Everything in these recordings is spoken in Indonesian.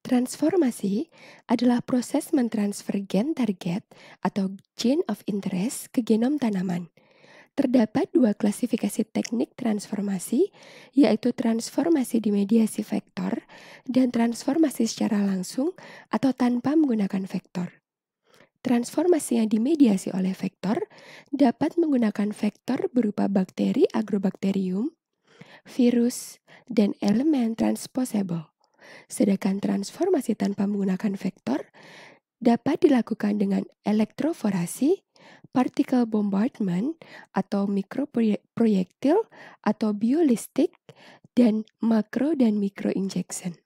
Transformasi adalah proses mentransfer gen target atau gene of interest ke genom tanaman. Terdapat dua klasifikasi teknik transformasi, yaitu transformasi dimediasi vektor dan transformasi secara langsung atau tanpa menggunakan vektor. Transformasi yang dimediasi oleh vektor dapat menggunakan vektor berupa bakteri Agrobacterium, virus, dan elemen transposable. Sedangkan transformasi tanpa menggunakan vektor dapat dilakukan dengan elektroforasi, particle bombardment atau mikroproyektil atau biolistik, dan makro dan mikro injection.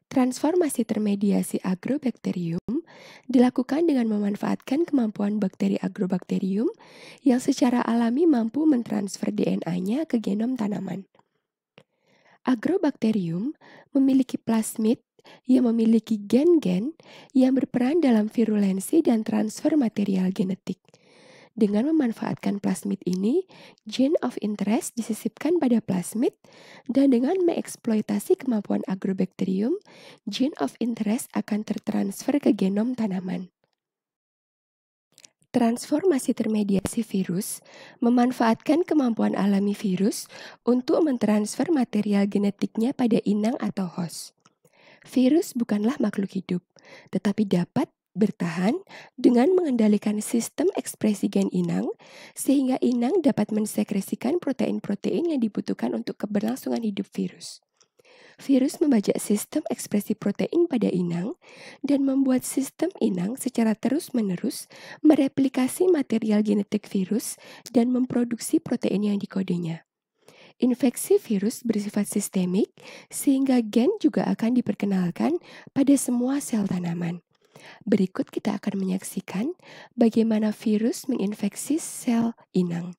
Transformasi termediasi Agrobacterium dilakukan dengan memanfaatkan kemampuan bakteri Agrobacterium yang secara alami mampu mentransfer DNA-nya ke genom tanaman. Agrobacterium memiliki plasmid yang memiliki gen-gen yang berperan dalam virulensi dan transfer material genetik. Dengan memanfaatkan plasmid ini, gene of interest disisipkan pada plasmid, dan dengan mengeksploitasi kemampuan Agrobacterium, gene of interest akan tertransfer ke genom tanaman. Transformasi termediasi virus memanfaatkan kemampuan alami virus untuk mentransfer material genetiknya pada inang atau host. Virus bukanlah makhluk hidup, tetapi dapat bertahan dengan mengendalikan sistem ekspresi gen inang, sehingga inang dapat mensekresikan protein-protein yang dibutuhkan untuk keberlangsungan hidup virus. Virus membajak sistem ekspresi protein pada inang dan membuat sistem inang secara terus-menerus mereplikasi material genetik virus dan memproduksi protein yang dikodenya. Infeksi virus bersifat sistemik, sehingga gen juga akan diperkenalkan pada semua sel tanaman. Berikut kita akan menyaksikan bagaimana virus menginfeksi sel inang.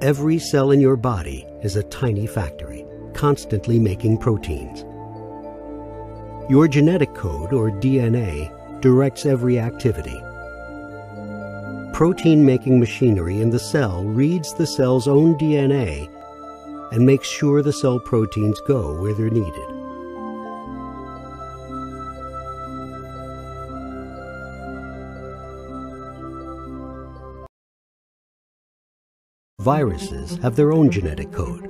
Every cell in your body is a tiny factory, constantly making proteins. Your genetic code, or DNA, directs every activity. Protein-making machinery in the cell reads the cell's own DNA and makes sure the cell proteins go where they're needed. Viruses have their own genetic code,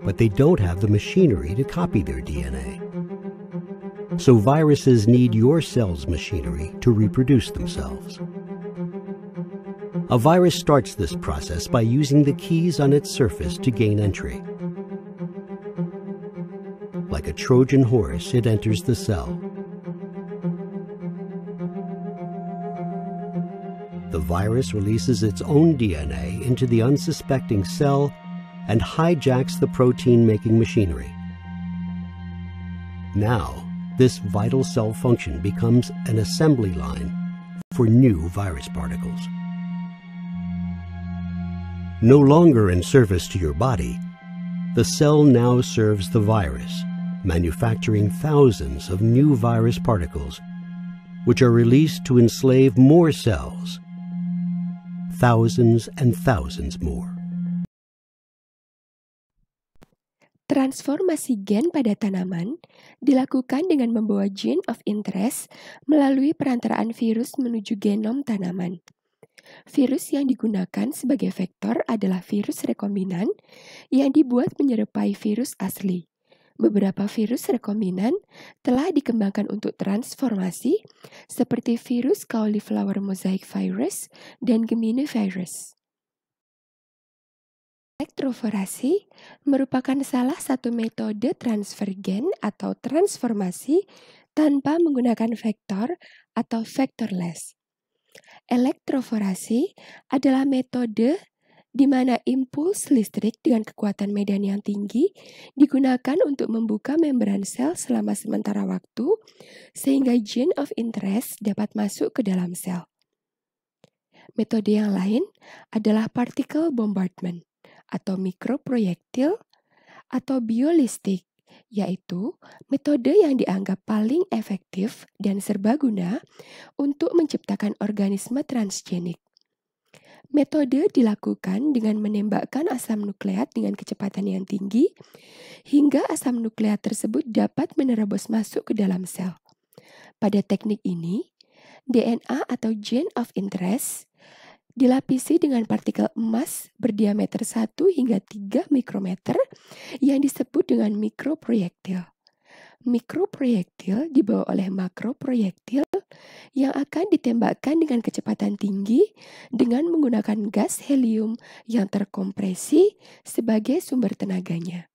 but they don't have the machinery to copy their DNA. So viruses need your cell's machinery to reproduce themselves. A virus starts this process by using the keys on its surface to gain entry. Like a Trojan horse, it enters the cell. The virus releases its own DNA into the unsuspecting cell and hijacks the protein-making machinery. Now, this vital cell function becomes an assembly line for new virus particles. No longer in service to your body, the cell now serves the virus, manufacturing thousands of new virus particles, which are released to enslave more cells, thousands and thousands more. Transformasi gen pada tanaman dilakukan dengan membawa gene of interest melalui perantaraan virus menuju genom tanaman. Virus yang digunakan sebagai vektor adalah virus rekombinan yang dibuat menyerupai virus asli. Beberapa virus rekombinan telah dikembangkan untuk transformasi, seperti virus cauliflower mosaic virus dan Gemini virus. Elektroforasi merupakan salah satu metode transfer gen atau transformasi tanpa menggunakan vektor atau vectorless. Elektroforasi adalah metode di mana impuls listrik dengan kekuatan medan yang tinggi digunakan untuk membuka membran sel selama sementara waktu, sehingga gene of interest dapat masuk ke dalam sel. Metode yang lain adalah particle bombardment atau mikroproyektil atau biolistik, yaitu metode yang dianggap paling efektif dan serbaguna untuk menciptakan organisme transgenik. Metode dilakukan dengan menembakkan asam nukleat dengan kecepatan yang tinggi hingga asam nukleat tersebut dapat menerobos masuk ke dalam sel. Pada teknik ini, DNA atau gene of interest dilapisi dengan partikel emas berdiameter 1 hingga 3 mikrometer yang disebut dengan mikroproyektil. Mikroproyektil dibawa oleh makroproyektil yang akan ditembakkan dengan kecepatan tinggi dengan menggunakan gas helium yang terkompresi sebagai sumber tenaganya.